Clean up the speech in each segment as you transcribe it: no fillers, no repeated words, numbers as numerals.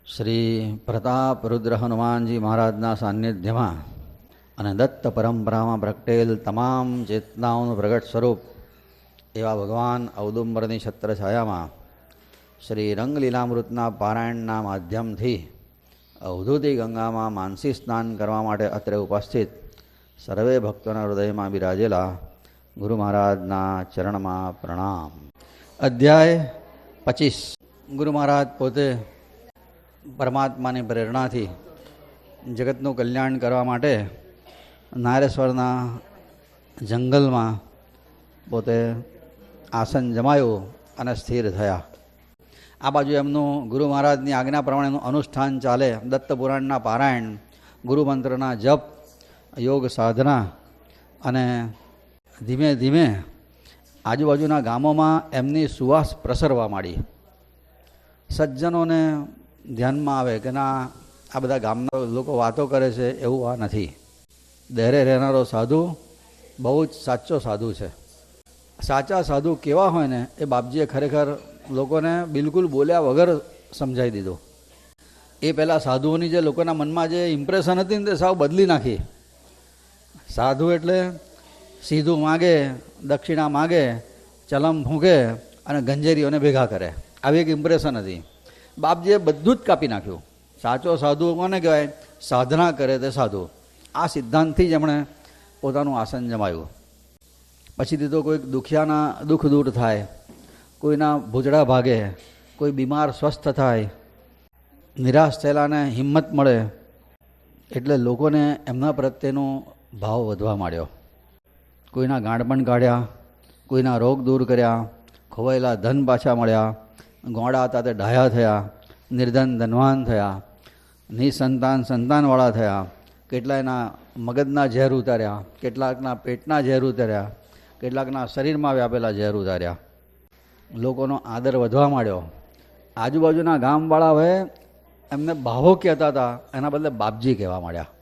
શ્રી પ્રતાપ રુદ્ર હનુમાનજી મહારાજના સાનિધ્યમાં અને દત્ત પરંપરામાં પ્રગટેલ તમામ ચેતનાઓનું પ્રગટ સ્વરૂપ એવા ભગવાન ઔદુંબરની છત્રછાયામાં શ્રી રંગલીલામૃતના પારાયણના માધ્યમથી અવધૂતી ગંગામાં માનસી સ્નાન કરવા માટે અત્રે ઉપસ્થિત સર્વે ભક્તોના હૃદયમાં બિરાજેલા ગુરુ મહારાજના ચરણમાં પ્રણામ. અધ્યાય 25. ગુરુ મહારાજ પોતે પરમાત્માની પ્રેરણાથી જગતનું કલ્યાણ કરવા માટે નારેશ્વરના જંગલમાં પોતે આસન જમાયું અને સ્થિર થયા. આ બાજુ એમનું ગુરુ મહારાજની આજ્ઞા પ્રમાણેનું અનુષ્ઠાન ચાલે. દત્ત પુરાણના પારાયણ, ગુરુમંત્રના જપ, યોગ સાધના અને ધીમે ધીમે આજુબાજુના ગામોમાં એમની સુવાસ પ્રસરવા માંડી. સજ્જનોને ધ્યાનમાં આવે કે ના, આ બધા ગામના લોકો વાતો કરે છે એવું આ નથી. દેરે રહેનારો સાધુ બહુ જ સાચો સાધુ છે. સાચા સાધુ કેવા હોય ને એ બાપજીએ ખરેખર લોકોને બિલકુલ બોલ્યા વગર સમજાવી દીધું. એ પહેલાં સાધુઓની જે લોકોના મનમાં જે ઇમ્પ્રેશન હતી ને તે સાવ બદલી નાખી. સાધુ એટલે સીધું માગે, દક્ષિણા માગે, ચલમ ફૂંકે અને ગંજેરીઓને ભેગા કરે, આવી એક ઇમ્પ્રેશન હતી. બાપજીએ બધું જ કાપી નાખ્યું. સાચો સાધુ કોને કહેવાય? સાધના કરે તે સાધુ. આ સિદ્ધાંતથી જ એમણે પોતાનું આસન જમાયું. પછીથી તો કોઈક દુખિયાના દુઃખ દૂર થાય, કોઈના ભૂજડા ભાગે, કોઈ બીમાર સ્વસ્થ થાય, નિરાશ થયેલાને હિંમત મળે, એટલે લોકોને એમના પ્રત્યેનો ભાવ વધવા માંડ્યો. કોઈના ગાંડપણ કાઢ્યા, કોઈના રોગ દૂર કર્યા, ખોવાયેલા ધન પાછા મળ્યા, ગોળા હતા તે ડાહ્યા થયા, નિર્ધન ધનવાન થયા, નિસંતાન સંતાનવાળા થયા, કેટલાયના મગજના ઝેર ઉતાર્યા, કેટલાકના પેટના ઝેર ઉતાર્યા, કેટલાકના શરીરમાં વ્યાપેલા ઝેર ઉતાર્યા. લોકોનો આદર વધવા માંડ્યો. આજુબાજુના ગામવાળાઓએ એમને ભાવો કહેતા હતા, એના બદલે બાપજી કહેવા માંડ્યા.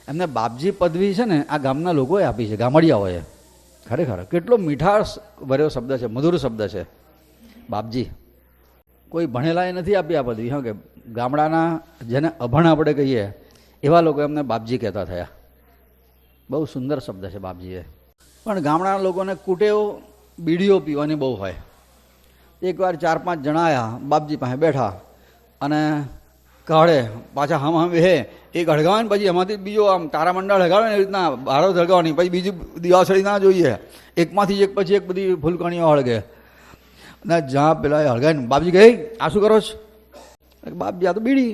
એમને બાપજી પદવી છે ને આ ગામના લોકોએ આપી છે, ગામડિયાઓએ. ખરેખર કેટલો મીઠાશ ભર્યો શબ્દ છે, મધુર શબ્દ છે બાપજી. કોઈ ભણેલાએ નથી આપી આ પદવી. હા, કે ગામડાના જેને અભણ આપણે કહીએ એવા લોકો એમને બાપજી કહેતા થયા. બહુ સુંદર શબ્દ છે બાપજીએ. પણ ગામડાના લોકોને કુટેવ બીડીઓ પીવાની બહુ હોય. એકવાર 4-5 જણા આવ્યા, બાપજી પાસે બેઠા અને કાઢે પાછા હમ હે એક હળગાવે ને પછી એમાંથી બીજો આમ તારામંડળ હળગાવે ને એ રીતના બારો હળગાવવાની, પછી બીજી દિવાસળી ના જોઈએ. એકમાંથી એક પછી એક બધી ફૂલકણીઓ હળગે ને જ્યાં પેલા હળગાવીને બાપજી કહે, આ શું કરો છો? બાપજી આ તો બીડી.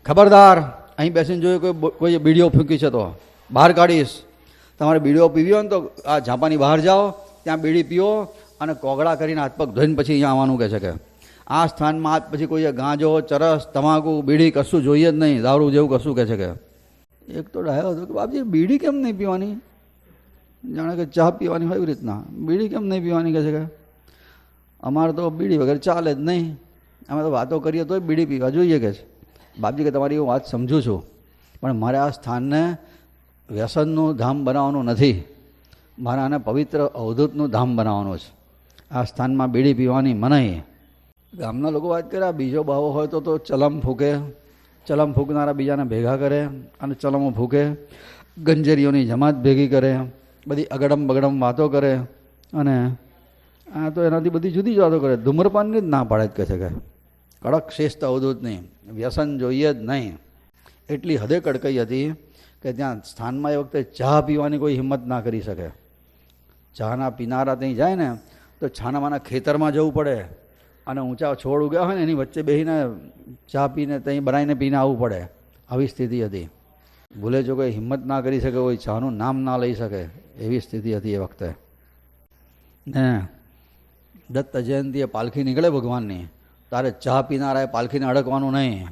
ખબરદાર, અહીં બેસીને જોઈએ કોઈ બીડીઓ ફૂંકી છે તો બહાર કાઢીશ. તમારે બીડીઓ પીવી હોય ને તો આ ઝાંપાની બહાર જાઓ, ત્યાં બીડી પીઓ અને કોગળા કરીને હાથ પગ ધોઈને પછી અહીંયા આવવાનું કહે છે. કે આ સ્થાનમાં આજ પછી કોઈ ગાંજો, ચરસ, તમાકુ, બીડી કશું જોઈએ જ નહીં, દારૂ જેવું કશું કહે છે. કે એક તો ડાયો હતો કે બાપજી બીડી કેમ નહીં પીવાની? જાણે કે ચા પીવાની હોય એવી રીતના બીડી કેમ નહીં પીવાની કહે છે. કે અમારે તો બીડી વગર ચાલે જ નહીં, અમે તો વાતો કરીએ તોય બીડી પીવા જોઈએ કે છે. બાપજી કે તમારી હું વાત સમજું છું, પણ મારે આ સ્થાનને વ્યસનનું ધામ બનાવવાનું નથી, મારે આને પવિત્ર અવધૂતનું ધામ બનાવવાનું છે. આ સ્થાનમાં બીડી પીવાની મનાઈ. ગામના લોકો વાત કરે, બીજો બાવો હોય તો ચલમ ફૂંકે, ચલમ ફૂંકનારા બીજાને ભેગા કરે અને ચલમો ફૂંકે, ગંજેરીઓની જમાત ભેગી કરે, બધી અગડમ બગડમ વાતો કરે અને આ તો એનાથી બધી જુદી જ વાતો કરે. ધૂમ્રપાનની જ ના પાડે જ કહે છે. કે કડક શિસ્ત અવધૂત નહીં, વ્યસન જોઈએ જ નહીં. એટલી હદે કડકાઈ હતી કે ત્યાં સ્થાનમાં એ વખતે ચા પીવાની કોઈ હિંમત ના કરી શકે. ચાના પીનારા ત્યાં જાય ને તો છાનામાના ખેતરમાં જવું પડે અને ઊંચા છોડ ઉગ્યા હોય ને એની વચ્ચે બેસીને ચા પીને ત્યાં બનાવીને પીને આવવું પડે. આવી સ્થિતિ હતી. ભૂલે જો કોઈ હિંમત ના કરી શકે, કોઈ ચાનું નામ ના લઈ શકે, એવી સ્થિતિ હતી એ વખતે. ને દત્ત જયંતીએ પાલખી નીકળે ભગવાનની, તારે ચા પીનારાએ પાલખીને અડકવાનું નહીં.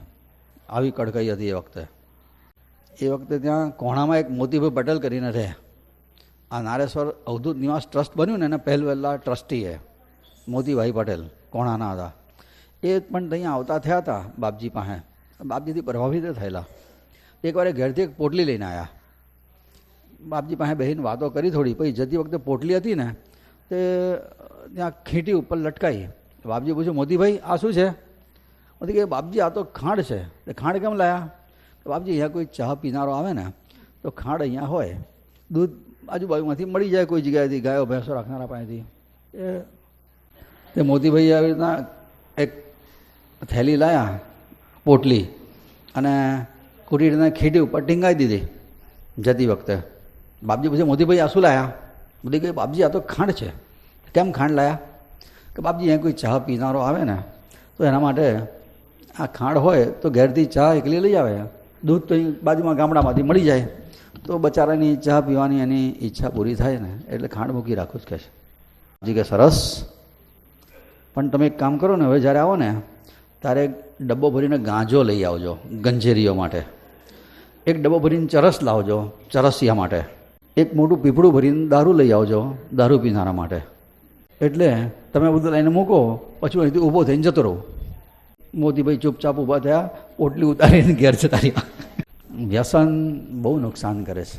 આવી કડકાઈ હતી એ વખતે. એ વખતે ત્યાં કોણામાં એક મોતીભાઈ પટેલ કરીને રહે. આ નારેશ્વર અવધૂત નિવાસ ટ્રસ્ટ બન્યું ને એને પહેલા ટ્રસ્ટી એ મોતીભાઈ પટેલ કોણાના હતા. એ પણ ત્યાં આવતા થયા હતા બાપજી પાસે. બાપજીથી પ્રભાવિત થયેલા. એકવાર ઘેરથી એક પોટલી લઈને આવ્યા. બાપજી પાસે બેસીને વાતો કરી થોડી. પછી જતી વખતે પોટલી હતી ને તે ત્યાં ખીંટી ઉપર લટકાઈ. બાપજી પૂછ્યું, મોતીભાઈ આ શું છે? પછી કે બાપજી આ તો ખાંડ છે. ખાંડ કેમ લાયા? બાપજી અહીંયા કોઈ ચા પીનારો આવે ને તો ખાંડ અહીંયા હોય, દૂધ આજુબાજુમાંથી મળી જાય કોઈ જગ્યાએથી, ગાયો ભેંસો રાખનારા પાસેથી. એ મોતીભાઈ આવી રીતના એક થેલી લાયા, પોટલી, અને ખોટી રીતના ખીટી ઉપર ટીંગાઈ દીધી જતી વખતે. બાપજી પછી મોતીભાઈ આ શું લાયા? બધી કહે બાપજી આ તો ખાંડ છે. કેમ ખાંડ લાયા? કે બાપજી અહીંયા કોઈ ચા પીનારો આવે ને તો એના માટે આ ખાંડ હોય તો ઘેરથી ચા એકલી લઈ આવે, દૂધ તો અહીં બાજુમાં ગામડામાંથી મળી જાય, તો બચારાની ચા પીવાની એની ઈચ્છા પૂરી થાય ને એટલે ખાંડ મૂકી રાખું જ કહે છે. જી કે સરસ, પણ તમે એક કામ કરો ને, હવે જ્યારે આવો ને ત્યારે એક ડબ્બો ભરીને ગાંજો લઈ આવજો ગંજેરીઓ માટે, એક ડબ્બો ભરીને ચરસ લાવજો ચરસિયા માટે, એક મોટું પીપળું ભરીને દારૂ લઈ આવજો દારૂ પીનારા માટે. એટલે તમે બધું લઈને મૂકો, પછી અહીંથી ઊભો થઈને જતો રહો. મોતીભાઈ ચૂપચાપ ઊભા થયા, પોટલી ઉતારીને ઘેર જતા રહ્યા. વ્યસન બહુ નુકસાન કરે છે.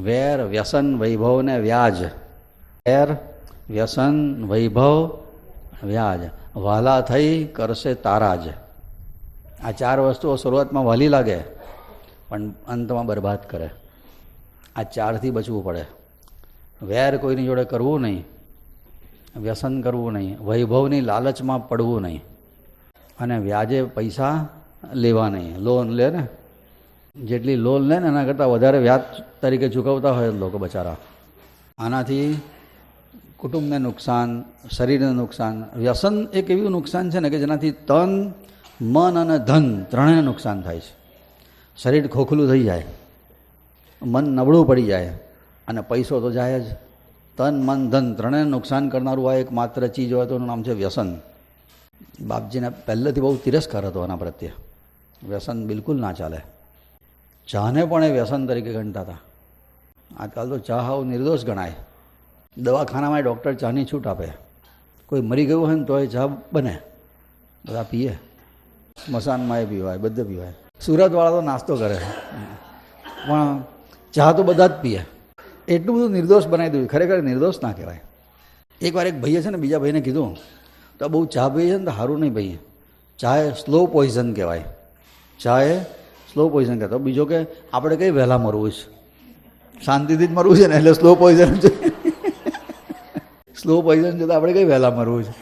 વેર, વ્યસન, વૈભવ ને વ્યાજ. વેર, વ્યસન, વૈભવ, વ્યાજ. વહાલા થઈ કરશે તારા જ. આ ચાર વસ્તુઓ શરૂઆતમાં વહાલી લાગે પણ અંતમાં બરબાદ કરે. આ ચારથી બચવું પડે. વેર કોઈની જોડે કરવું નહીં, વ્યસન કરવું નહીં, વૈભવની લાલચમાં પડવું નહીં, અને વ્યાજે પૈસા લેવા નહીં. લોન લે ને, જેટલી લોન લે ને એના કરતાં વધારે વ્યાજ તરીકે ચૂકવતા હોય લોકો બચારા. આનાથી કુટુંબને નુકસાન, શરીરને નુકસાન. વ્યસન એક એવું નુકસાન છે ને કે જેનાથી તન, મન અને ધન ત્રણેયને નુકસાન થાય છે. શરીર ખોખલું થઈ જાય, મન નબળું પડી જાય, અને પૈસો તો જાય જ. તન, મન, ધન ત્રણેયને નુકસાન કરનારું આ એક માત્ર ચીજ હોય તો એનું નામ છે વ્યસન. બાપજીને પહેલેથી બહુ તિરસ્કાર હતો આના પ્રત્યે. વ્યસન બિલકુલ ના ચાલે. ચાને પણ એ વ્યસન તરીકે ગણતા હતા. આજકાલ તો ચા હાવ નિર્દોષ ગણાય. દવાખાનામાં ડૉક્ટર ચાની છૂટ આપે. કોઈ મરી ગયું હોય ને તો એ ચા બને, બધા પીએ. સ્મશાનમાં એ પીવાય, બધે પીવાય. સુરતવાળા તો નાસ્તો કરે પણ ચા તો બધા જ પીએ. એટલું બધું નિર્દોષ બનાવી દીધું. ખરેખર નિર્દોષ ના કહેવાય. એકવાર એક ભાઈએ છે ને બીજા ભાઈને કીધું તો બહુ ચા પીએ છે ને તો સારું નહીં ભાઈ, ચા એ સ્લો પોઈઝન કહેવાય. ચા એ સ્લો પોઈઝન કહેતો. બીજો કે આપણે કંઈ વહેલા મરવું છે, શાંતિથી જ મરવું છે ને એટલે સ્લો પોઈઝન છે. સ્લો પોઈઝન છે તો આપણે કંઈ વહેલા મરવું છે.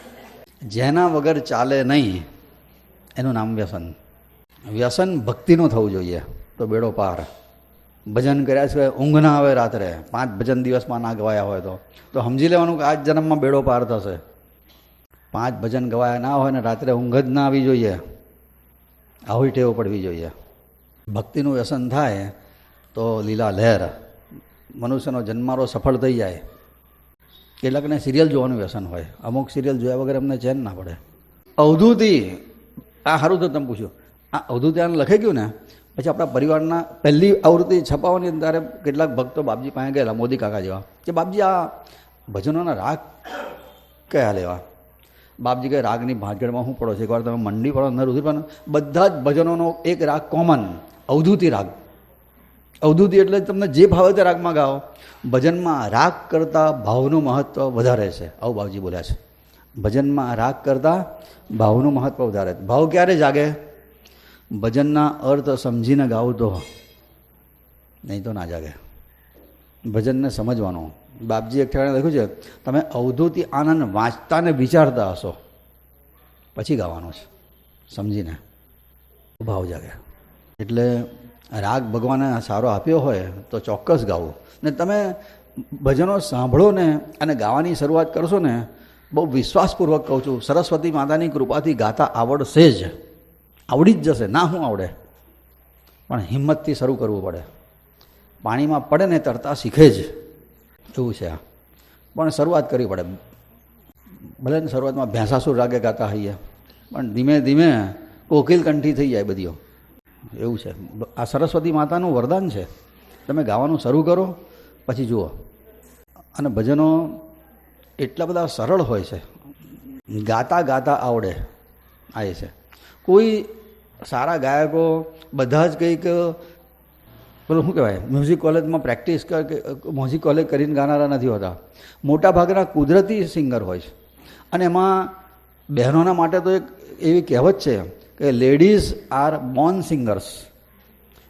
જેના વગર ચાલે નહીં એનું નામ વ્યસન. વ્યસન ભક્તિનું થવું જોઈએ તો બેડો પાર. ભજન કર્યા સિવાય ઊંઘ ના આવે રાત્રે, 5 ભજન દિવસમાં ના ગવાયા હોય તો સમજી લેવાનું કે આ જ જન્મમાં બેડો પાર થશે. 5 ભજન ગવાયા ના હોય ને રાત્રે ઊંઘ જ ના આવી જોઈએ. આવી ટેવ પડવી જોઈએ. ભક્તિનું વ્યસન થાય તો લીલા લહેર, મનુષ્યનો જન્મારો સફળ થઈ જાય. કેટલાકને સિરિયલ જોવાનું વ્યસન હોય. અમુક સિરિયલ જોયા વગર અમને ચેન ના પડે. અવધૂતિ, આ સારું તો તમે પૂછ્યું, આ અવધૂતિ આને લખાઈ ગયું ને પછી આપણા પરિવારના પહેલી આવૃત્તિ છપાવવાની ત્યારે કેટલાક ભક્તો બાપજી પાસે ગયેલા, મોદી કાકા જેવા, કે બાપજી આ ભજનોના રાગ કયા લેવા? બાપજી કહે રાગની ભાંજગડમાં શું પડો છે, એકવાર તમે મંડી પડો, અંદર ઉધી પડો, બધા જ ભજનોનો એક રાગ કોમન, અવધૂતિ રાગ. અવધૂતિ એટલે તમને જે ભાવે તે રાગમાં ગાઓ. ભજનમાં રાગ કરતાં ભાવનું મહત્ત્વ વધારે છે, આવું બાપજી બોલ્યા છે. ભજનમાં રાગ કરતાં ભાવનું મહત્ત્વ વધારે. ભાવ ક્યારે જાગે? ભજનના અર્થ સમજીને ગાવ તો, નહીં તો ના જાગે. ભજનને સમજવાનું. બાપજી એક ઠેકાણે લખ્યું છે તમે અવધૂતિ આનંદ વાંચતા ને વિચારતા હશો પછી ગાવાનું છે, સમજીને ભાવ જાગે. એટલે રાગ ભગવાને સારો આપ્યો હોય તો ચોક્કસ ગાવું. ને તમે ભજનો સાંભળો ને અને ગાવાની શરૂઆત કરશો ને, બહુ વિશ્વાસપૂર્વક કહું છું, સરસ્વતી માતાની કૃપાથી ગાતા આવડશે જ, આવડી જ જશે. ના શું આવડે, પણ હિંમતથી શરૂ કરવું પડે. પાણીમાં પડે ને તરતા શીખે જ, એવું છે આ. પણ શરૂઆત કરવી પડે. ભલે ને શરૂઆતમાં ભેંસાસુર રાગે ગાતા હોઈએ પણ ધીમે ધીમે કોકિલ કંઠી થઈ જાય બધીઓ, એવું છે. આ સરસ્વતી માતાનું વરદાન છે. તમે ગાવાનું શરૂ કરો પછી જુઓ. અને ભજનો એટલા બધા સરળ હોય છે, ગાતા ગાતા આવડે. આ એ છે. કોઈ સારા ગાયકો બધા જ કંઈક પેલું શું કહેવાય મ્યુઝિક કોલેજમાં પ્રેક્ટિસ મ્યુઝિક કોલેજ કરીને ગાનારા નથી હોતા. મોટા ભાગના કુદરતી સિંગર હોય છે. અને એમાં બહેનોના માટે તો એક એવી કહેવત છે કે લેડીઝ આર બોર્ન સિંગર્સ.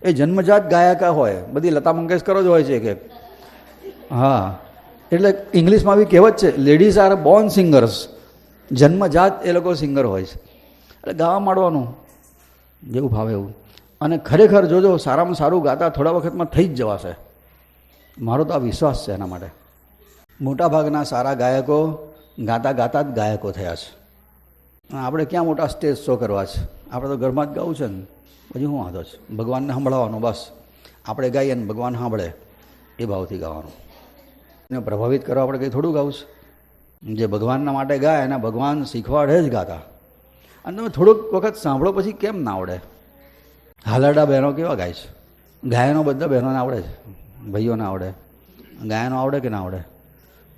એ જન્મજાત ગાયકા હોય, બધી લતા મંગેશકરો જ હોય છે કે. હા, એટલે ઇંગ્લિશમાં બી કહેવત છે, લેડીઝ આર બોર્ન સિંગર્સ. જન્મજાત એ લોકો સિંગર હોય છે. એટલે ગાવા માંડવાનું જેવું ભાવે એવું. અને ખરેખર જોજો, સારામાં સારું ગાતા થોડા વખતમાં થઈ જ જવાશે. મારો તો આ વિશ્વાસ છે એના માટે. મોટાભાગના સારા ગાયકો ગાતા ગાતા જ ગાયકો થયા છે. આપણે ક્યાં મોટા સ્ટેજ શો કરવા છે? આપણે તો ઘરમાં જ ગાવું છે ને, પછી શું વાંધો છે? ભગવાનને સંભળાવવાનું બસ. આપણે ગાઈએ ને ભગવાન સાંભળે એ ભાવથી ગાવાનું. એને પ્રભાવિત કરવા આપણે કંઈ થોડું ગાવું છે. જે ભગવાનના માટે ગાય એને ભગવાન શીખવાડે જ ગાતા. અને તમે થોડુંક વખત સાંભળો પછી કેમ ના આવડે? હાલરડા બહેનો કેવા ગાય છે? ગાયનો બધા બહેનોને આવડે છે, ભાઈઓને આવડે. ગાયનો આવડે કે ના આવડે?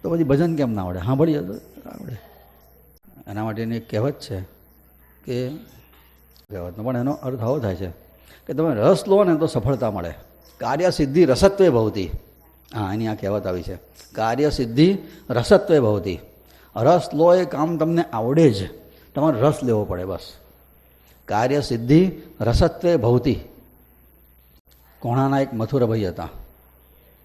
તો પછી ભજન કેમ ના આવડે? સાંભળીએ તો આવડે. એના માટેની એક કહેવત છે કે, કહેવતનો પણ એનો અર્થ આવો થાય છે કે તમે રસ લો ને તો સફળતા મળે. કાર્ય સિદ્ધિ રસત્વે ભવતી. હા, એની આ કહેવત આવી છે, કાર્ય સિદ્ધિ રસત્વે ભવતી. રસ લો એ કામ તમને આવડે જ, તમારે રસ લેવો પડે બસ. કાર્ય સિદ્ધિ રસત્વે ભવતી. કોણાના એક મથુરાભાઈ હતા.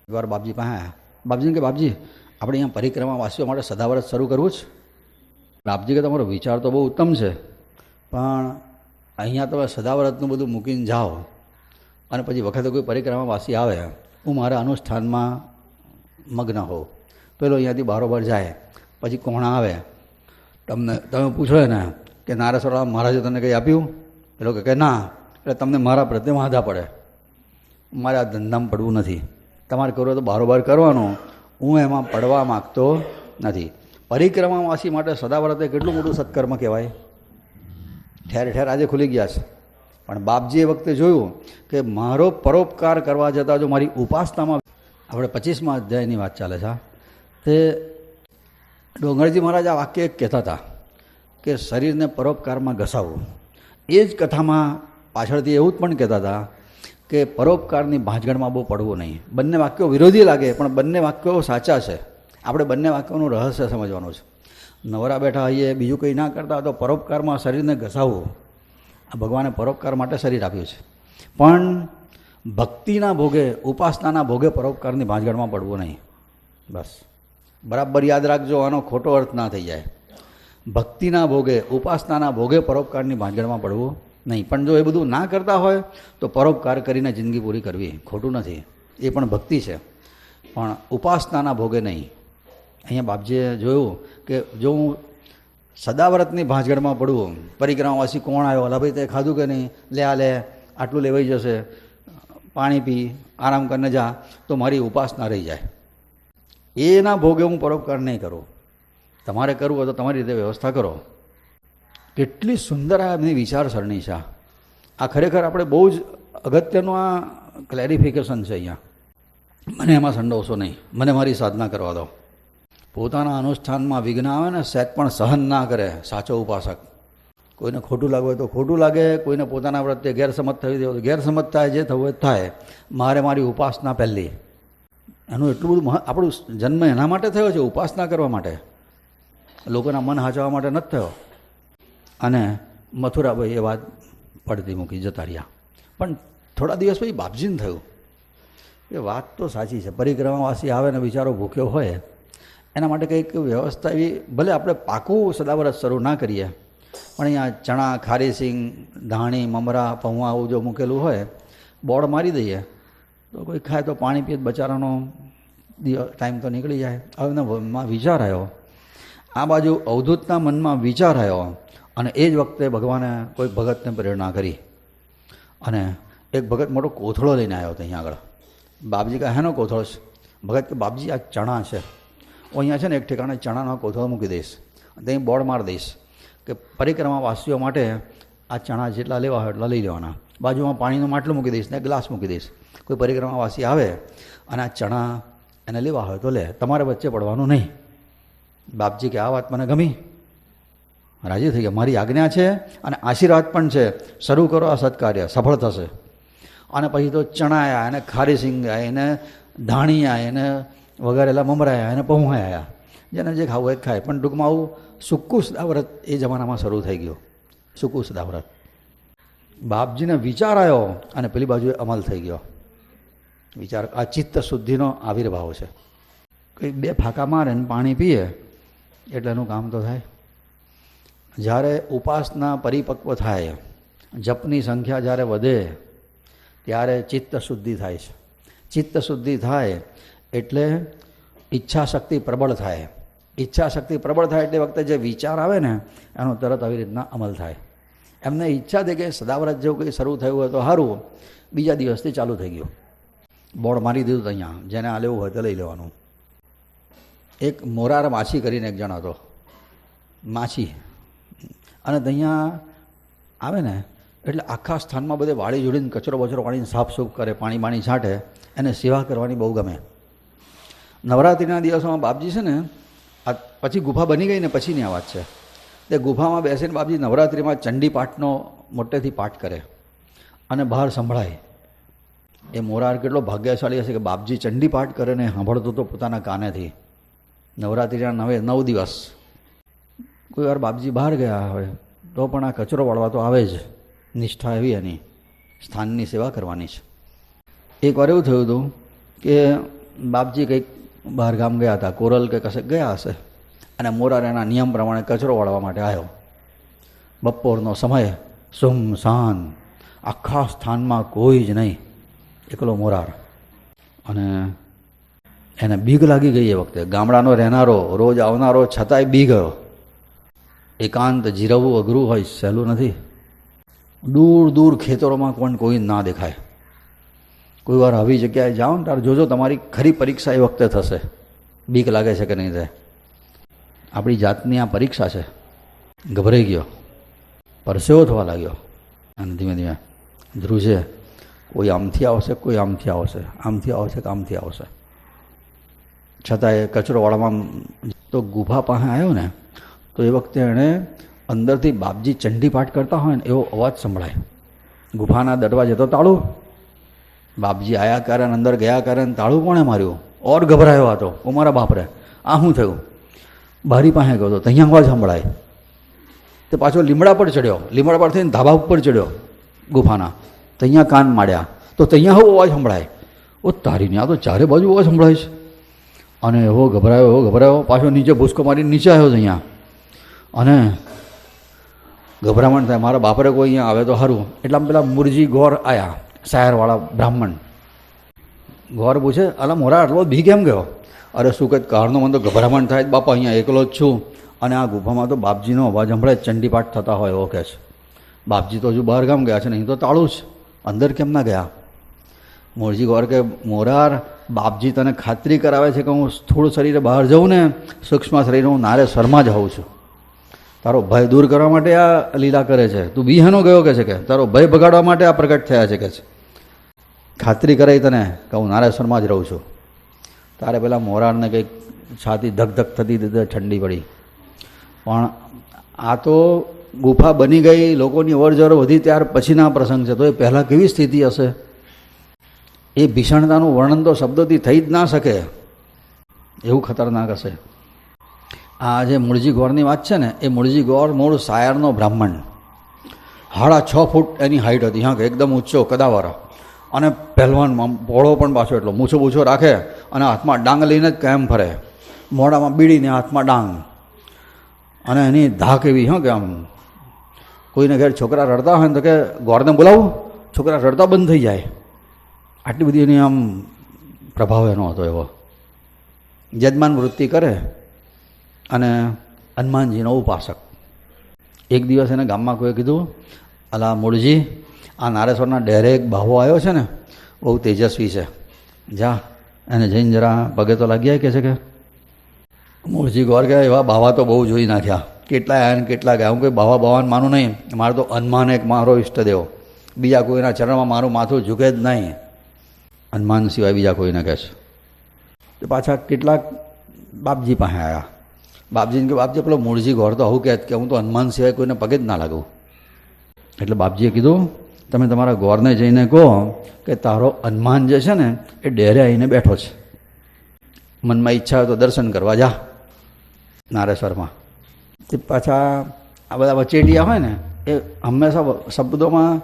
એકવાર બાપજી પાસે આવ્યા. બાપજીને કે, બાપજી આપણે અહીંયા પરિક્રમાવાસીઓ માટે સદાવ્રત શરૂ કરવું છે. બાપજી કે, તમારો વિચાર તો બહુ ઉત્તમ છે, પણ અહીંયા તમે સદાવ્રતનું બધું મૂકીને જાઓ અને પછી વખતે કોઈ પરિક્રમાવાસી આવે, હું મારા અનુષ્ઠાનમાં મગ્ન હોઉં. પેલો અહીંયાથી બારોબાર જાય, પછી કોણા આવે, તમે પૂછો ને કે નારેશ્વર મહારાજે તને કંઈ આપ્યું? પેલો કે ના. એટલે તમને મારા પ્રત્યે વાંધા પડે. મારે આ ધંધામાં પડવું નથી. તમારે કરવું તો બારોબાર કરવાનું, હું એમાં પડવા માગતો નથી. પરિક્રમાવાસી માટે સદાવ્રત એ કેટલું મોટું સત્કર્મ કહેવાય. ઠેર ઠેર આજે ખુલી ગયા છે. પણ બાપજીએ વખતે જોયું કે મારો પરોપકાર કરવા જતાં જો મારી ઉપાસનામાં, આપણે 25મા અધ્યાયની વાત ચાલે છે, તે ડોંગરજી મહારાજ આ વાક્ય એક કહેતા હતા કે શરીરને પરોપકારમાં ઘસાવવું. એ જ કથામાં પાછળથી એવું જ પણ કહેતા હતા કે પરોપકારની ભાંજગણમાં બહુ પડવું નહીં. બંને વાક્યો વિરોધી લાગે પણ બંને વાક્યો સાચા છે. આપણે બંને વાક્યોનું રહસ્ય સમજવાનું છે. નવરા બેઠા હોઈએ, બીજું કંઈ ના કરતા તો પરોપકારમાં શરીરને ઘસાવવું. આ ભગવાને પરોપકાર માટે શરીર આપ્યું છે, પણ ભક્તિના ભોગે, ઉપાસનાના ભોગે પરોપકારની ભાંજગણમાં પડવું નહીં. બસ બરાબર યાદ રાખજો, આનો ખોટો અર્થ ના થઈ જાય. ભક્તિના ભોગે, ઉપાસનાના ભોગે પરોપકારની ભાંજગણમાં પડવું નહીં. પણ જો એ બધું ના કરતા હોય તો પરોપકાર કરીને જિંદગી પૂરી કરવી ખોટું નથી, એ પણ ભક્તિ છે, પણ ઉપાસનાના ભોગે નહીં. અહીંયા બાપજીએ જોયું કે જો હું સદાવ્રતની ભાંજગણમાં પડવું, પરિક્રમાવાસી કોણ આવ્યો, અલા ભાઈ તે ખાધું કે નહીં, લે આ લે, આટલું લેવાઈ જશે, પાણી પી, આરામ કરીને જા, તો મારી ઉપાસના રહી જાય. એના ભોગે હું પરોપકાર નહીં કરું. તમારે કરવું હોય તો તમારી રીતે વ્યવસ્થા કરો. કેટલી સુંદર આ એમની વિચારસરણી છે. આ ખરેખર આપણે બહુ જ અગત્યનું આ ક્લેરિફિકેશન છે અહીંયા. મને એમાં સંડોશો નહીં, મને મારી સાધના કરવા દો. પોતાના અનુષ્ઠાનમાં વિઘ્ન આવે ને સહેજ પણ સહન ના કરે સાચો ઉપાસક. કોઈને ખોટું લાગે હોય તો ખોટું લાગે, કોઈને પોતાના પ્રત્યે ગેરસમજ થવી હોય તો ગેરસમજ થાય, જે થવું હોય થાય. મારે મારી ઉપાસના પહેલી. એનું એટલું બધું આપણું જન્મ એના માટે થયો છે, ઉપાસના કરવા માટે, લોકોના મન હાંચવા માટે નથી થયો. અને મથુરાભાઈ એ વાત પડતી મૂકી જતા રહ્યા. પણ થોડા દિવસ પછી બાપજીને થયું કે વાત તો સાચી છે, પરિક્રમાવાસી આવે ને બિચારો ભૂખ્યો હોય, એના માટે કંઈક વ્યવસ્થા એવી, ભલે આપણે પાકું સદાવ્રત શરૂ ના કરીએ, પણ અહીંયા ચણા, ખારીસિંગ, ધાણી, મમરા, પૌવા આવું જો મૂકેલું હોય, બોર્ડ મારી દઈએ તો કોઈ ખાય તો પાણી પીએ, બચારાનો ટાઈમ તો નીકળી જાય. હવે એના મનમાં વિચાર આવ્યો, આ બાજુ અવધૂતના મનમાં વિચાર આવ્યો, અને એ જ વખતે ભગવાને કોઈ ભગતને પ્રેરણા કરી. અને એક ભગત મોટો કોથળો લઈને આવ્યો હતો અહીંયા આગળ. બાપજી કહે, હેનો કોથળો છે? ભગત કે, બાપજી આ ચણા છે, હું અહીંયા છે ને એક ઠેકાણે ચણાનો કોથળો મૂકી દઈશ, ત્યાં બોર્ડ મારી દઈશ કે પરિક્રમાવાસીઓ માટે આ ચણા જેટલા લેવા હોય એટલા લઈ લેવાના. બાજુમાં પાણીનું માટલું મૂકી દઈશ ને ગ્લાસ મૂકી દઈશ. કોઈ પરિક્રમાવાસી આવે અને આ ચણા એને લેવા હોય તો લે, તમારે વચ્ચે પડવાનું નહીં. બાપજી કે, આ વાત મને ગમી, રાજી થઈ ગયા. મારી આજ્ઞા છે અને આશીર્વાદ પણ છે, શરૂ કરો આ સત્કાર્ય, સફળ થશે. અને પછી તો ચણા આવ્યા, એને ખારીસિંગ આવ્યા, એને ધાણી આવ્યા, એને વઘારેલા મમરા આવ્યા, એને પૌવા આવ્યા, જેને જે ખાવું એ ખાય. પણ ટૂંકમાં આવું સૂકું સદાવ્રત એ જમાનામાં શરૂ થઈ ગયું. સૂકું સદાવ્રત બાપજીને વિચાર આવ્યો અને પેલી બાજુએ અમલ થઈ ગયો. વિચાર, આ ચિત્ત શુદ્ધિનો આવિર્ભાવ છે. કંઈ બે ફાંકા મારે ને પાણી પીએ એટલે એનું કામ તો થાય. જ્યારે ઉપાસના પરિપક્વ થાય, જપની સંખ્યા જ્યારે વધે ત્યારે ચિત્ત શુદ્ધિ થાય છે. ચિત્ત શુદ્ધિ થાય એટલે ઈચ્છાશક્તિ પ્રબળ થાય. ઈચ્છાશક્તિ પ્રબળ થાય એટલે વખતે જે વિચાર આવે ને એનો તરત આવી રીતના અમલ થાય. એમને ઈચ્છા થઈ કે સદાવ્રત જેવું કંઈ શરૂ થયું હોય તો સારું, બીજા દિવસથી ચાલુ થઈ ગયું. બોર્ડ મારી દીધું અહીંયા, જેને આ લેવું હોય તો લઈ લેવાનું. એક મોરાર માછી કરીને એક જણ હતો, માછી, અને અહીંયા આવે ને એટલે આખા સ્થાનમાં બધે વાળી જોડીને કચરો બચરો વાળીને સાફસૂફ કરે, પાણી બાણી છાંટે, એને સેવા કરવાની બહુ ગમે. નવરાત્રિના દિવસોમાં બાપજી છે ને, આ પછી ગુફા બની ગઈ ને પછીની આ વાત છે, તે ગુફામાં બેસીને બાપજી નવરાત્રિમાં ચંડી પાઠનો મોટેથી પાઠ કરે અને બહાર સંભળાય. એ મોરાર કેટલો ભાગ્યશાળી હશે કે બાપજી ચંડી પાઠ કરે ને સાંભળતો તો પોતાના કાનેથી. નવરાત્રિના 9 દિવસ કોઈ વાર બાપજી બહાર ગયા હોય તો પણ આ કચરો વાળવા તો આવે જ. નિષ્ઠા એવી એની, સ્થાનની સેવા કરવાની છે. એક વાર એવું થયું હતું કે બાપજી કંઈક બહાર ગામ ગયા હતા, કોરલ કે કશે ગયા હશે, અને મોરાર એના નિયમ પ્રમાણે કચરો વાળવા માટે આવ્યો. બપોરનો સમય, સુમસાન, આખા સ્થાનમાં કોઈ જ નહીં, એકલો મોરાર. અને એને બીક લાગી ગઈ. એ વખતે ગામડાનો રહેનારો, રોજ આવનારો, છતાંય બી ગયો. એકાંત જીરવવું અઘરું હોય, સહેલું નથી. દૂર દૂર ખેતરોમાં કોઈ ના દેખાય. કોઈ વાર આવી જગ્યાએ જાઓ ને ત્યારે જોજો તમારી ખરી પરીક્ષા એ વખતે થશે, બીક લાગે છે કે નહીં થાય. આપણી જાતની આ પરીક્ષા છે. ગભરાઈ ગયો, પરસેવો થવા લાગ્યો, અને ધીમે ધીમે ધ્રુજે, કોઈ આમથી આવશે, કોઈ આમથી આવશે, આમથી આવશે કે આમથી આવશે. છતાં એ કચરો વાળવામાં તો ગુફા પાસે આવ્યો ને તો એ વખતે એણે અંદરથી બાપજી ચંડી પાઠ કરતા હોય ને એવો અવાજ સંભળાય. ગુફાના દરવાજે તો તાળું, બાપજી આયા કરે ને અંદર ગયા કરે ને તાળું કોણે માર્યું? ઓર ગભરાયો હતો, ઓ મારા બાપરે, આ શું થયું? બારી પાસે ગયો તો ત્યાં અવાજ સંભળાય. તે પાછો લીમડા પર ચડ્યો, લીમડા પર થઈને ધાબા ઉપર ચડ્યો ગુફાના, ત્યાં કાન માડ્યા તો ત્યાં એવો અવાજ સંભળાય. ઓ તારીને, આ તો ચારે બાજુ અવાજ સંભળાય છે. અને એવો ગભરાયો, પાછો નીચે ભૂસકો મારીને નીચે આવ્યો અહીંયા. અને ગભરામણ થાય, મારા બાપરે કોઈ અહીંયા આવે તો સારું. એટલામાં પેલા મુરજી ગોર આવ્યા, શાયરવાળા બ્રાહ્મણ. ગોર પૂછે, અલા મોરા આટલો બી કેમ ગયો? અરે શું કહે, કારનો મને તો ગભરામણ થાય, બાપા અહીંયા એકલો જ છું, અને આ ગુફામાં તો બાપજીનો અવાજ સંભળાય, ચંડીપાઠ થતા હોય એવો કહે છે. બાપજી તો હજુ બહાર ગામ ગયા છે ને, અહીં તો તાળું જ, અંદર કેમ ના ગયા? મોરજી ગોર કે, મોરાર, બાપજી તને ખાતરી કરાવે છે કે હું સ્થૂળ શરીરે બહાર જાઉં ને, સૂક્ષ્મ શરીરે હું નારેશ્વરમાં જ હોઉં છું. તારો ભય દૂર કરવા માટે આ લીલા કરે છે. તું બિહાનો ગયો કે છે કે તારો ભય ભગાડવા માટે આ પ્રગટ થયા છે કે છે. ખાતરી કરાવી તને કે હું નારેશ્વરમાં જ રહું છું. તારે પેલા મોરારને કંઈક છાતી ધક ધક થતી રીતે ઠંડી પડી. પણ આ તો ગુફા બની ગઈ, લોકોની અવરજવર વધી ત્યાર પછીના પ્રસંગ છે, તો એ પહેલાં કેવી સ્થિતિ હશે? એ ભીષણતાનું વર્ણન તો શબ્દોથી થઈ જ ના શકે, એવું ખતરનાક હશે. આ જે મૂળજી ગોરની વાત છે ને, એ મૂળજી ગોર મૂળ શાયરનો બ્રાહ્મણ, 6.5 ફૂટ એની હાઈટ હતી. હા, એકદમ ઊંચો કદાવારો, અને પહેલવાન, પહોળો પણ પાછો એટલો, મૂછો બૂછો રાખે, અને હાથમાં ડાંગ લઈને જ કાયમ ફરે, મોઢામાં બીડીને હાથમાં ડાંગ, અને એની ધાક એવી, હા, કે આમ કોઈને ઘેર છોકરા રડતા હોય ને તો કે ગોરને બોલાવું, છોકરા રડતા બંધ થઈ જાય. આટલી બધી એની આમ પ્રભાવ એનો હતો એવો. યજમાન વૃત્તિ કરે અને હનુમાનજીનો ઉપાસક. એક દિવસ એને ગામમાં કોઈએ કીધું, અલા મૂળજી, આ નારેશ્વરના ડેરે એક બાવો આવ્યો છે ને, બહુ તેજસ્વી છે, જા એને જઈને જરા પગે તો લાગી કે છે કે. મૂળજી ગોર ગયા, એવા બાવા તો બહુ જોઈ નાખ્યા, કેટલા આવ્યા ને કેટલા ગયા. હું કોઈ બાવાને માનું નહીં, મારે તો હનુમાન એક મારો ઈષ્ટદેવ, બીજા કોઈના ચરણમાં મારું માથું ઝૂકે જ નહીં, હનુમાન સિવાય બીજા કોઈને કહે છે. તો પાછા કેટલાક બાપજી પાસે આવ્યા. બાપજીને કે, બાપજી પેલો મૂળજી ગોર તો આવું કહે કે હું તો હનુમાન સિવાય કોઈને પગે જ ના લાગું. એટલે બાપજીએ કીધું, તમે તમારા ગોરને જઈને કહો કે તારો હનુમાન જે છે ને એ ડેરે આવીને બેઠો છે, મનમાં ઈચ્છા હોય તો દર્શન કરવા જા નારેશ્વરમાં. તે પાછા આ બધા વચેટિયા હોય ને, એ હંમેશા શબ્દોમાં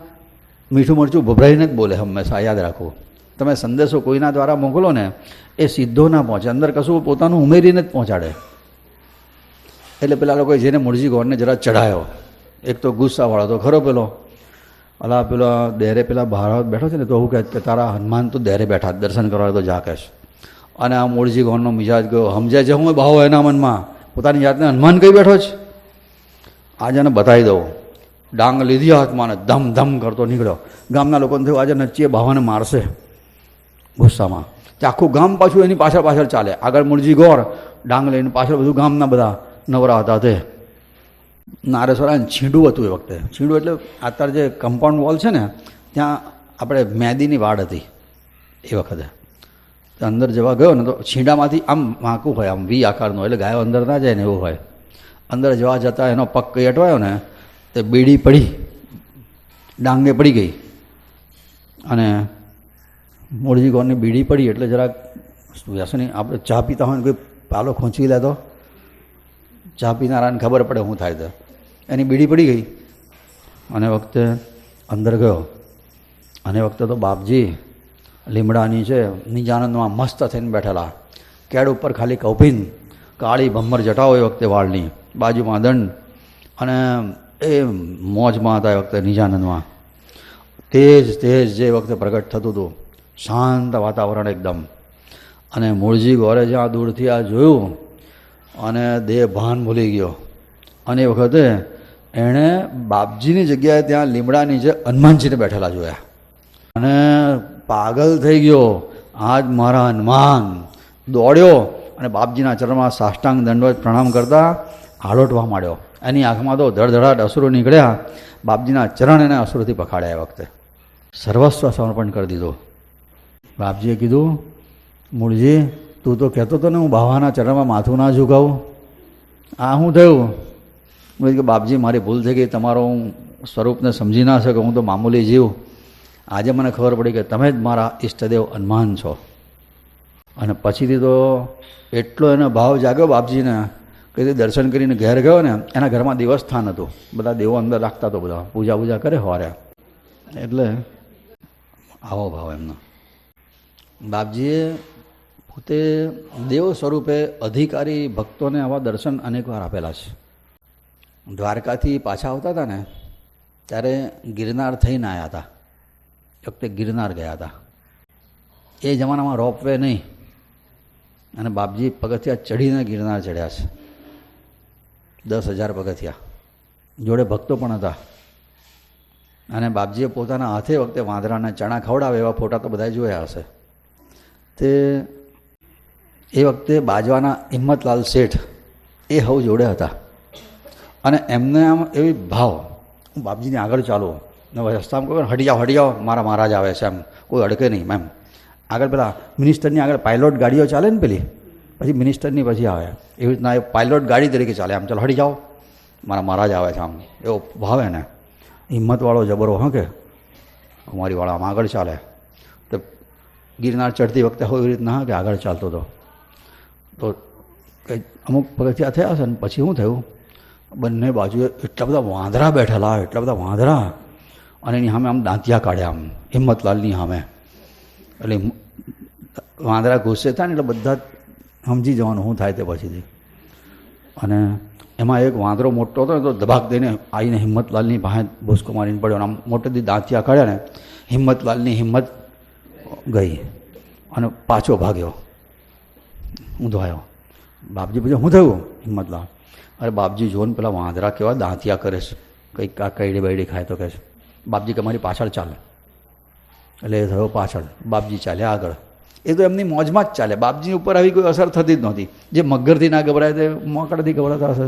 મીઠું મરચું ભભરાઈને જ બોલે હંમેશા, યાદ રાખવું. તમે સંદેશો કોઈના દ્વારા મોકલો ને એ સીધો ના પહોંચે, અંદર કશું પોતાનું ઉમેરીને જ પહોંચાડે. એટલે પેલા લોકોએ જેને મૂળજી ગોરને જરા ચઢાયો, એક તો ગુસ્સાવાળો તો ખરો પેલો, અલા પેલો દેરે પેલા બહાર બેઠો છે ને તો એવું કહે કે તારા હનુમાન તો દેરે બેઠા દર્શન કરવા તો જા કહેશ. અને આ મૂળજી ગોરનો મિજાજ ગયો, સમજાય છે હું ભાવ એના મનમાં, પોતાની જાતને હનુમાન કઈ બેઠો છે. આજે એને બતાવી દઉં. ડાંગ લીધી હાથમાં ને ધમ ધમ કરતો નીકળ્યો. ગામના લોકોને થયું આજે નચ્ચીએ ભાવાને મારશે ગુસ્સામાં. આખું ગામ પાછું એની પાછળ પાછળ ચાલે. આગળ મૂળજી ગોર ડાંગ લઈને, પાછળ બધું ગામના બધા નવરા હતા. તે નારેશ્વરા છીંડું હતું એ વખતે. છીંડું એટલે અત્યારે જે કમ્પાઉન્ડ વોલ છે ને ત્યાં આપણે મેદીની વાડ હતી એ વખતે. અંદર જવા ગયો ને તો છીંડામાંથી આમ વાંકું હોય, આમ વી આકારનું, એટલે ગાયો અંદર ના જાય ને એવું હોય. અંદર જવા જતાં એનો પગ કઈ અટવાયો ને તે બીડી પડી, ડાંગે પડી ગઈ. અને મૂળજી ગોરની બીડી પડી એટલે જરાક વ્યસની, આપણે ચા પીતા હોય ને કોઈ પાલો ખોંચી લે તો ચા પીનારાને ખબર પડે શું થાય. તો એની બીડી પડી ગઈ અને વખતે અંદર ગયો. અને વખતે તો બાપજી લીમડાની છે નિજાનંદમાં મસ્ત થઈને બેઠેલા, કેડ ઉપર ખાલી કૌપીન, કાળી ભમ્મર જટાઓ એ વખતે વાળની, બાજુમાં દંડ, અને એ મોજમાં હતા એ વખતે નિજાનંદમાં. તેજ જે વખતે પ્રગટ થતું હતું, શાંત વાતાવરણ એકદમ. અને મૂળજી ગોરે જ્યાં દૂરથી આ જોયું અને દેહ ભાન ભૂલી ગયો. અને એ વખતે એણે બાપજીની જગ્યાએ ત્યાં લીમડા નીચે હનુમાનજીને બેઠેલા જોયા અને પાગલ થઈ ગયો. આજ મારા હનુમાન દોડ્યો અને બાપજીના ચરણમાં સાષ્ટાંગ દંડવત પ્રણામ કરતા આલોટવા માંડ્યો. એની આંખમાં તો ધડધડાટ અસુરો નીકળ્યા. બાપજીના ચરણ એને અસુરોથી પખાડ્યા. એ વખતે સર્વસ્વ સમર્પણ કરી દીધું. બાપજીએ કીધું, મૂળજી તું તો કહેતો હતો ને હું બાવાના ચરણમાં માથું ના ઝુકાવું, આ શું થયું? મેં કે બાપજી મારી ભૂલ થઈ ગઈ, તમારો હું સ્વરૂપને સમજી ના શકું, હું તો મામૂલી જીવ. આજે મને ખબર પડી કે તમે જ મારા ઈષ્ટદેવ હનુમાન છો. અને પછીથી તો એટલો એનો ભાવ જાગ્યો બાપજીને કે દર્શન કરીને ઘેર ગયો ને, એના ઘરમાં દેવસ્થાન હતું, બધા દેવો અંદર રાખતા તો બધા પૂજા કરે હોરે. એટલે આવો ભાવ એમનો. બાપજીએ પોતે દેવ સ્વરૂપે અધિકારી ભક્તોને આવા દર્શન અનેકવાર આપેલા છે. દ્વારકાથી પાછા આવતા હતા ને ત્યારે ગિરનાર થઈને આવ્યા હતા. એ વખતે ગિરનાર ગયા હતા. એ જમાનામાં રોપવે નહીં, અને બાપજી પગથિયા ચડીને ગિરનાર ચડ્યા છે. 10,000 પગથિયા, જોડે ભક્તો પણ હતા. અને બાપજીએ પોતાના હાથે વખતે વાંદરાને ચણા ખવડાવે એવા ફોટા તો બધાએ જોયા હશે. તે એ વખતે બાજવાના હિંમતલાલ શેઠ એ હવ જોડે હતા. અને એમને આમ એવી ભાવ, હું બાપજીની આગળ ચાલું ને રસ્તામાં કોઈ હટી જાઓ મારા મહારાજ આવે છે, એમ કોઈ અડકે નહીં. એમ આગળ પેલા મિનિસ્ટરની આગળ પાયલોટ ગાડીઓ ચાલે ને પેલી, પછી મિનિસ્ટરની પછી આવે, એવી રીતના એ પાયલોટ ગાડી તરીકે ચાલે. આમ ચાલો હટી જાઓ મારા મહારાજ આવે છે, આમ એવો ભાવે ને. હિંમતવાળો જબરો હા કે કુમારીવાળા આમ આગળ ચાલે. તો ગિરનાર ચડતી વખતે હોય એવી રીતના કે આગળ ચાલતો હતો. તો કંઈ અમુક પગથિયા થયા હશે ને પછી શું થયું, બંને બાજુએ એટલા બધા વાંદરા બેઠેલા, એટલા બધા વાંદરા, અને એની સામે આમ દાંતિયા કાઢ્યા આમ હિંમતલાલની સામે. એટલે વાંદરા ગુસ્સે થાય ને એટલે બધા સમજી જવાનું શું થાય તે પછીથી. અને એમાં એક વાંદરો મોટો હતો ને તો ધબાક દઈને આવીને હિંમતલાલની પાસે ભૂસકો મારીને પડ્યો. આમ મોટેથી દાંતિયા કાઢ્યા ને હિંમતલાલની હિંમત ગઈ અને પાછો ભાગ્યો, ઊંધો આવ્યો. બાપજી પૂછ્યું શું થયું? હિંમતલાલ, અરે બાપજી જોને પેલા વાંદરા કેવા દાંતિયા કરે છે, કંઈક આ કઈડી બૈડી ખાય તો કહે છે. બાપજી કે મારી પાછળ ચાલે. એટલે એ થયો પાછળ, બાપજી ચાલ્યા આગળ. એ તો એમની મોજમાં જ ચાલે, બાપજી ઉપર આવી કોઈ અસર થતી જ નહોતી. જે મગરથી ના ગભરાય તે મોકળથી ગભરાતા હશે.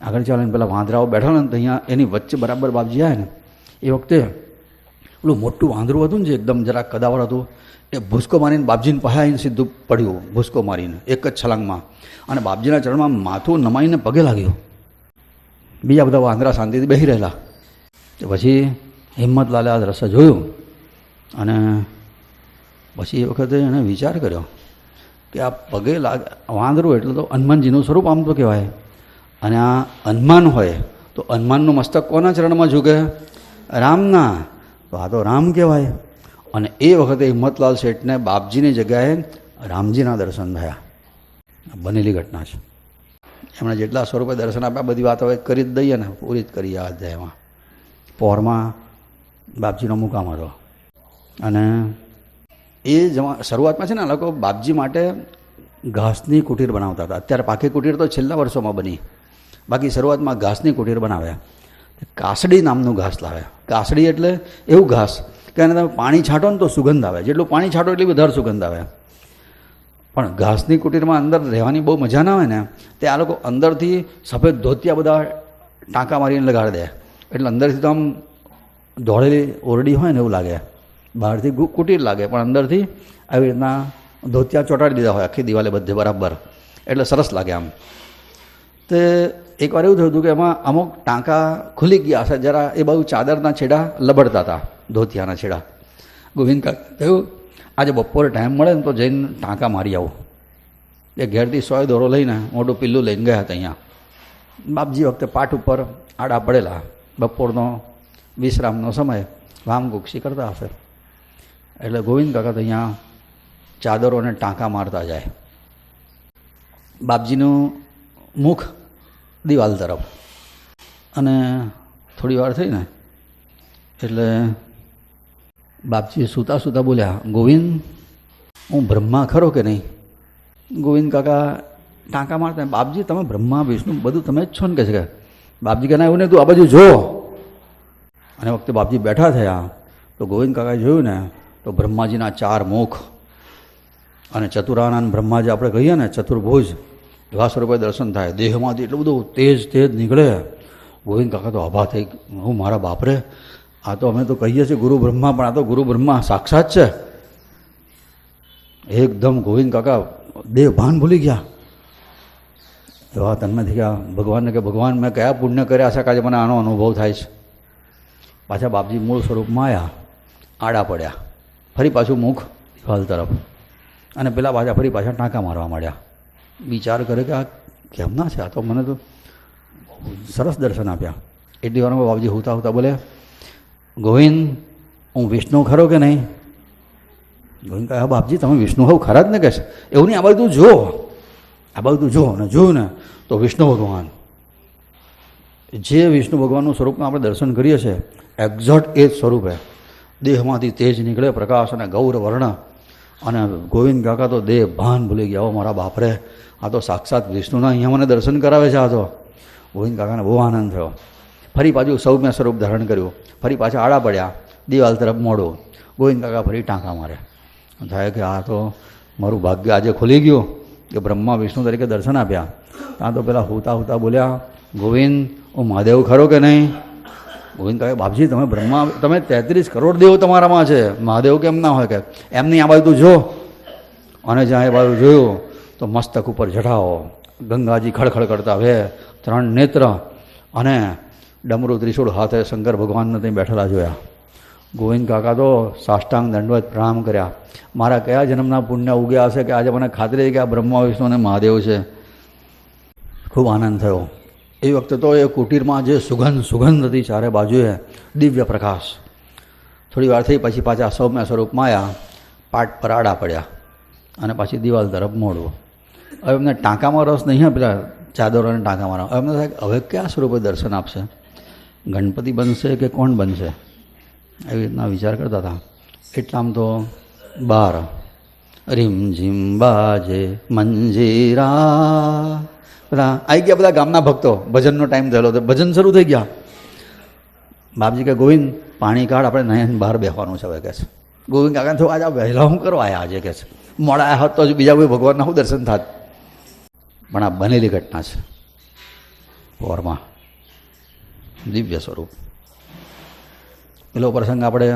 આગળ ચાલે ને પેલા વાંદરાઓ બેઠા ને તો અહીંયા એની વચ્ચે બરાબર બાપજી આવ્યા ને એ વખતે પેલું મોટું વાંદરું હતું ને જે એકદમ જરાક કદાવર હતું, એ ભૂસકો મારીને બાપજીને પાસે આવીને સીધું પડ્યું, ભૂસકો મારીને એક જ છલાંગમાં. અને બાપજીના ચરણમાં માથું નમાઈને પગે લાગ્યું. બીજા બધા વાંદરા શાંતિથી બેસી રહેલા. પછી હિંમતલાલે આ દ્રશ્ય જોયું અને પછી એ વખતે એણે વિચાર કર્યો કે આ પગે વાંદરું એટલે તો હનુમાનજીનું સ્વરૂપ આમ તો કહેવાય. અને આ હનુમાન હોય તો હનુમાનનું મસ્તક કોના ચરણમાં ઝૂકે? રામના. તો આ તો રામ કહેવાય. અને એ વખતે હિંમતલાલ શેઠને બાપજીની જગ્યાએ રામજીના દર્શન થયા. બનેલી ઘટના છે. એમણે જેટલા સ્વરૂપે દર્શન આપ્યા બધી વાતો હવે કરી જ દઈએ ને, પૂરી જ કરી આ અધ્યાયમાં. પોરમાં બાપજીનો મુકામ હતો. અને એ શરૂઆતમાં છે ને આ લોકો બાપજી માટે ઘાસની કુટીર બનાવતા હતા. અત્યારે પાકી કુટીર તો છેલ્લા વર્ષોમાં બની, બાકી શરૂઆતમાં ઘાસની કુટીર બનાવ્યા. કાસડી નામનું ઘાસ લાવે. કાસડી એટલે એવું ઘાસ કે એને તમે પાણી છાંટો ને તો સુગંધ આવે, જેટલું પાણી છાંટો એટલી વધારે સુગંધ આવે. પણ ઘાસની કુટીરમાં અંદર રહેવાની બહુ મજા ના આવે ને, તે આ લોકો અંદરથી સફેદ ધોતિયા બધા ટાંકા મારીને લગાડી દે, એટલે અંદરથી તો આમ દોડેલી ઓરડી હોય ને એવું લાગે. બહારથી કુટીર લાગે પણ અંદરથી આવી રીતના ધોતિયા ચોંટાડી દીધા હોય આખી દિવાલે બધે બરાબર, એટલે સરસ લાગે આમ. તે એકવાર એવું થયું હતું કે એમાં અમુક ટાંકા ખુલી ગયા હશે જરા, એ બાજુ ચાદરના છેડા લબડતા હતા, ધોતિયાના છેડા. ગોવિંદ થયું આજે બપોરે ટાઈમ મળે ને તો જઈને ટાંકા મારી આવું. એ ઘેરથી 100 દોરો લઈને મોટું પિલ્લું લઈને ગયા હતા અહીંયા. બાપજી વખતે પાઠ ઉપર આડા પડેલા, બપોરનો વિશ્રામનો સમય, વામગુક્ષી કરતા હશે. એટલે ગોવિંદ કાકા તો અહીંયા ચાદરોને ટાંકા મારતા જાય. બાપજીનું મુખ દિવાલ તરફ. અને થોડી વાર થઈ ને એટલે બાપજી સૂતા સૂતા બોલ્યા, ગોવિંદ હું બ્રહ્મા ખરો કે નહીં? ગોવિંદ કાકા ટાંકા મારતા, બાપજી તમે બ્રહ્મા વિષ્ણુ બધું તમે જ છો ને? કે છે કે બાપજી કે ના એવું નહીં, તું આ બાજુ જો. અને વખતે બાપજી બેઠા થયા તો ગોવિંદ કાકાએ જોયું ને તો બ્રહ્માજીના 4 મુખ અને ચતુરાનંદ બ્રહ્મા જે આપણે કહીએ ને ચતુર્ભુજ, એવા સ્વરૂપે દર્શન થાય. દેહમાંથી એટલું બધું તેજ નીકળે. ગોવિંદ કાકા તો આભા થઈ, હું મારા બાપરે, આ તો અમે તો કહીએ છીએ ગુરુ બ્રહ્મા, પણ આ તો ગુરુ બ્રહ્મા સાક્ષાત છે. એકદમ ગોવિંદ કાકા દેહ ભાન ભૂલી ગયા. એવા તન્મયથી ગયા ભગવાનને કે ભગવાન મેં કયા પુણ્ય કર્યા છે કે આજે મને આનો અનુભવ થાય છે. પાછા બાપજી મૂળ સ્વરૂપમાં આવ્યા, આડા પડ્યા, ફરી પાછું મુખ દિવાલ તરફ, અને પેલા ફરી પાછા ટાંકા મારવા માંડ્યા. વિચાર કરે કે આ કેમ ના છે, આ તો મને તો સરસ દર્શન આપ્યા. એટલી વારમાં બાપજી હોતા હોતા બોલે, ગોવિંદ હું વિષ્ણુ ખરો કે નહીં? ગોવિંદ કહે, હા બાપજી તમે વિષ્ણુ હોવ ખરા જ ને? કહે છે એવું નહીં, આ બાજુ તું જો, આ બાજુ તું જો. ને જોયું ને તો વિષ્ણુ ભગવાન, જે વિષ્ણુ ભગવાનનું સ્વરૂપમાં આપણે દર્શન કરીએ છીએ એક્ઝેક્ટ એ જ સ્વરૂપે. દેહમાંથી તેજ નીકળે, પ્રકાશ અને ગૌર વર્ણ. અને ગોવિંદ કાકા તો દેહ ભાન ભૂલી ગયા. હો મારા બાપરે, આ તો સાક્ષાત વિષ્ણુના અહીંયા મને દર્શન કરાવે છે. આ તો ગોવિંદ કાકાને બહુ આનંદ થયો. ફરી પાછું સૌમ્ય સ્વરૂપ ધારણ કર્યું, ફરી પાછા આડા પડ્યા, દિવાલ તરફ મોડું. ગોવિંદ કાકા ફરી ટાંકા મારે. થાય કે આ તો મારું ભાગ્ય આજે ખુલી ગયું કે બ્રહ્મા વિષ્ણુ તરીકે દર્શન આપ્યા. ત્યાં તો પેલા હોતા બોલ્યા, ગોવિંદ હું મહાદેવ ખરો કે નહીં? ગોવિંદ કહે, બાપજી તમે બ્રહ્મા, તમે 33 કરોડ દેવ તમારામાં છે, મહાદેવ કેમ ના હોય? કે એમ નહીં, આ બાજુ તું જો. અને જ્યાં એ બાજુ જોયું તો મસ્તક ઉપર જટાવો, ગંગાજી ખડખડ કરતા વે, 3 નેત્ર, અને ડમરૂ ત્રિશૂળ હાથે શંકર ભગવાનને ત્યાં બેઠેલા જોયા. ગોવિંદ કાકા તો સાષ્ટાંગ દંડવત પ્રણામ કર્યા. મારા કયા જન્મના પુણ્ય ઉગ્યા હશે કે આજે મને ખાતરી કે આ બ્રહ્મા વિષ્ણુ અને મહાદેવ છે. ખૂબ આનંદ થયો. એ વખતે તો એ કુટીરમાં જે સુગંધ હતી ચારે બાજુએ, દિવ્ય પ્રકાશ. થોડી વાર થઈ પછી પાછા સૌમ્ય સ્વરૂપમાં આવ્યા, પાટ પર આડા પડ્યા, અને પાછી દિવાલ તરફ મોડવું. હવે એમને ટાંકામાં રસ નહીં, પેલા ચાદરોને ટાંકા મારવા. હવે એમને થાય હવે કયા સ્વરૂપે દર્શન આપશે? ગણપતિ બનશે કે કોણ બનશે? એવી રીતના વિચાર કરતા હતા. એટલામ તો બાર રીમ ઝીમ બાજે મંજીરા, બધા આવી ગયા, બધા ગામના ભક્તો. ભજનનો ટાઈમ થયેલો હતો, ભજન શરૂ થઈ ગયા. બાપજી કે ગોવિંદ પાણી કાઢ, આપણે નયન બહાર બેસવાનું છે હવે. કહે છે ગોવિંદ કાકા તો આજે વહેલા હું કરવા આવ્યા આજે? કહે છે મોડા આવ્યા હોત તો હજુ બીજા કોઈ ભગવાનના શું દર્શન થાત. પણ આ બનેલી ઘટના છે. પોરમાં દિવ્ય સ્વરૂપ. પેલો પ્રસંગ આપણે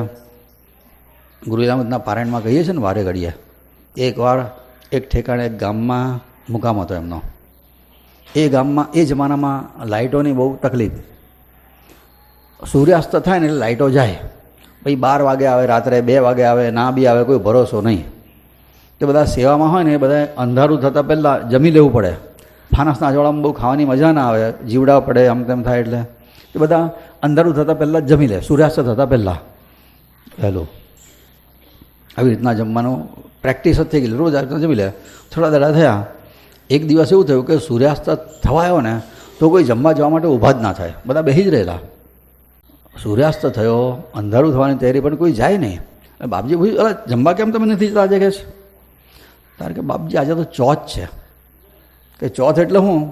ગુરુરામતના પારાયણમાં કહીએ છીએ ને વારે ઘડીએ. એકવાર એક ઠેકાણે એક ગામમાં મુકામ હતો એમનો. એ ગામમાં એ જમાનામાં લાઇટોની બહુ તકલીફ. સૂર્યાસ્ત થાય ને એટલે લાઇટો જાય. પછી 12 વાગે આવે, રાત્રે 2 વાગે આવે, ના બી આવે, કોઈ ભરોસો નહીં. તે બધા સેવામાં હોય ને એ બધા અંધારું થતાં પહેલાં જમી લેવું પડે. ફાનસના અજવાળામાં બહુ ખાવાની મજા ના આવે, જીવડા પડે, આમ તેમ થાય. એટલે એ બધા અંધારું થતાં પહેલાં જ જમી લે, સૂર્યાસ્ત થતાં પહેલાં. વહેલું. આવી રીતના જમવાનું પ્રેક્ટિસ જ થઈ ગયેલી, રોજ આ જમી લે. થોડા દાડા થયા, એક દિવસ એવું થયું કે સૂર્યાસ્ત થવા આવ્યો ને તો કોઈ જમવા જવા માટે ઊભા જ ના થાય, બધા બેસી જ રહેલા. સૂર્યાસ્ત થયો, અંધારું થવાની તૈયારી, પણ કોઈ જાય નહીં. બાપજી પૂછ્યું, અરે જમવા કેમ તમે નથી જતા આજે? કે છે તારે કે બાપજી આજે તો ચોથ છે. કે ચોથ એટલે શું?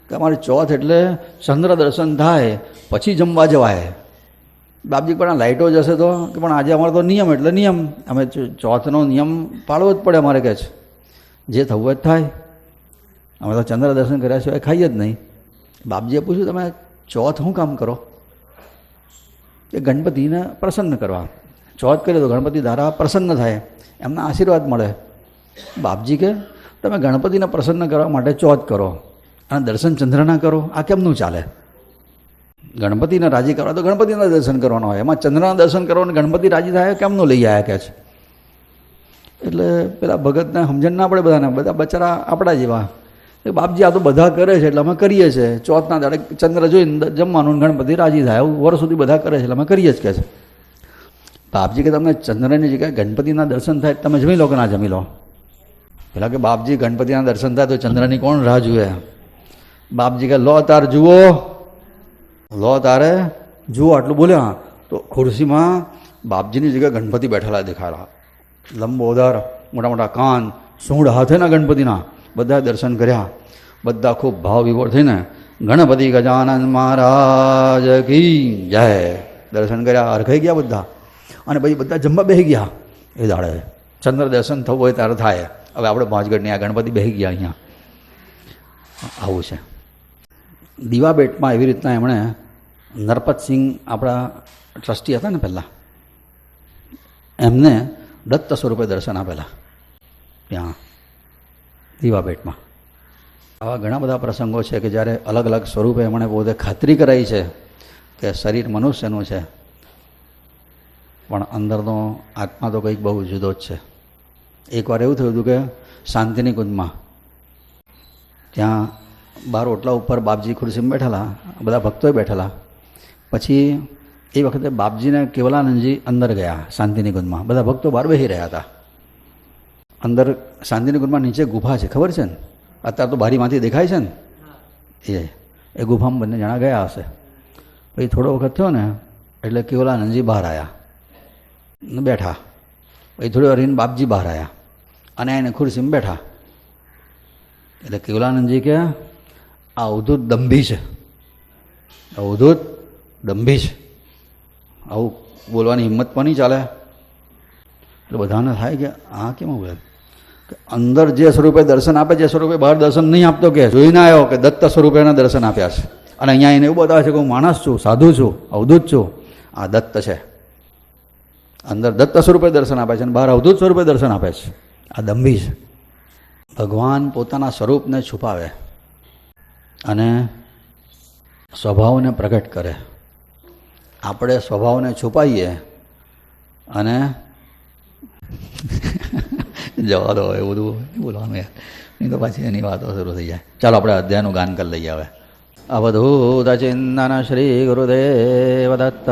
કે અમારે ચોથ એટલે ચંદ્ર દર્શન થાય પછી જમવા જવાય. બાપજી પણ આ લાઇટો જશે તો? કે પણ આજે અમારો તો નિયમ એટલે નિયમ, અમે ચોથનો નિયમ પાળવો જ પડે અમારે. કે છે જે થવું જ થાય, અમે તો ચંદ્ર દર્શન કર્યા સિવાય ખાઈએ જ નહીં. બાપજીએ પૂછ્યું, તમે ચોથ શું કામ કરો? એ ગણપતિને પ્રસન્ન કરવા. ચોથ કરીએ તો ગણપતિ દ્વારા પ્રસન્ન થાય, એમના આશીર્વાદ મળે. બાપજી કે તમે ગણપતિને પ્રસન્ન કરવા માટે ચોથ કરો અને દર્શન ચંદ્રના કરો, આ કેમનું ચાલે? ગણપતિને રાજી કરવા તો ગણપતિના દર્શન કરવાના હોય, એમાં ચંદ્રના દર્શન કરવાને ગણપતિ રાજી થાય કેમનું લઈ આવ્યા? કે છે એટલે પેલા ભગતને સમજણ ના પડે બધાને, બધા બચારા આપણા જેવા. બાપજી આ તો બધા કરે છે એટલે અમે કરીએ છીએ. ચોથના દાડે ચંદ્ર જોઈને જમવાનું, ગણપતિ રાજી થાય, આવું વર્ષ સુધી બધા કરે છે એટલે અમે કરીએ જ. કે છે બાપજી કે તમને ચંદ્રની જગ્યાએ ગણપતિના દર્શન થાય તમે જમી લો કે ના જમી લો? પેલા કે બાપજી ગણપતિના દર્શન થાય તો ચંદ્રની કોણ રાહ જુએ? બાપજી કે લો તાર જુઓ, લો તારે જુઓ. આટલું બોલ્યા તો ખુરશીમાં બાપજીની જગ્યાએ ગણપતિ બેઠેલા દેખાડા. લંબોદર, મોટા મોટા કાન, સૂંઢ હાથેના ગણપતિના. બધા દર્શન કર્યા, બધા ખૂબ ભાવ વિભોર થઈને ગણપતિ ગજાનન મહારાજ કી જય દર્શન કર્યા, હરખાઈ ગયા બધા. અને પછી બધા જમવા બેસી ગયા. એ દાડે ચંદ્ર દર્શન થવું હોય ત્યારે થાય. હવે આપણે પાંચગઢની આ ગણપતિ બેસી ગયા અહીંયા. આવું છે. દીવાબેટમાં એવી રીતના એમણે નરપતસિંહ આપણા ટ્રસ્ટી હતા ને પહેલાં, એમને દત્ત સ્વરૂપે દર્શન આપેલા ત્યાં દીવાબેટમાં. આવા ઘણા બધા પ્રસંગો છે કે જ્યારે અલગ અલગ સ્વરૂપે એમણે પોતે ખાતરી કરાઈ છે કે શરીર મનુષ્યનું છે પણ અંદરનો આત્મા તો કંઈક બહુ જુદો જ છે. એકવાર એવું થયું હતું કે શાંતિની કુંજમાં ત્યાં બાર ઓટલા ઉપર બાપજી ખુરશીમાં બેઠેલા, બધા ભક્તોએ બેઠેલા. પછી એ વખતે બાપજીને કેવલાનંદજી અંદર ગયા શાંતિની કુંજમાં, બધા ભક્તો બહાર બેસી રહ્યા હતા. અંદર શાંતિની કુંજમાં નીચે ગુફા છે, ખબર છે ને? અત્યારે તો બારીમાંથી દેખાય છે ને, એ ગુફામાં બંને જણા ગયા હશે. પછી થોડો વખત થયો ને એટલે કેવલાનંદજી બહાર આવ્યા ને બેઠા. પછી થોડી વાર રહીને બાપજી બહાર આવ્યા અને એને ખુરશીમાં બેઠા. એટલે કેવલાનંદજી કે આ અવધૂત દંભી છે, અવધૂત દંભી છે, આવું બોલવાની હિંમત પણ નહીં ચાલે. એટલે બધાને થાય કે આ કેમ બોલે? અંદર જે સ્વરૂપે દર્શન આપે છે, સ્વરૂપે બહાર દર્શન નહીં આપતો. કે જોઈને આવ્યો કે દત્ત સ્વરૂપે એના દર્શન આપ્યા છે અને અહીંયા એને એવું બતાવે છે કે હું માણસ છું, સાધુ છું, અવધૂત છું. આ દત્ત છે, અંદર દત્ત સ્વરૂપે દર્શન આપે છે અને બહાર અવધૂત સ્વરૂપે દર્શન આપે છે. આ દંભી છે. ભગવાન પોતાના સ્વરૂપને છુપાવે અને સ્વભાવને પ્રગટ કરે. આપણે સ્વભાવને છુપાઈએ અને જવા દો, એ બધું બોલવાનું યાર, નહીં તો પાછી એની વાતો શરૂ થઈ જાય. ચાલો આપણે અધ્યાયનું ગાન કરી લઈએ હવે. અવધૂત ચિંતન શ્રી ગુરુદેવ દત્ત.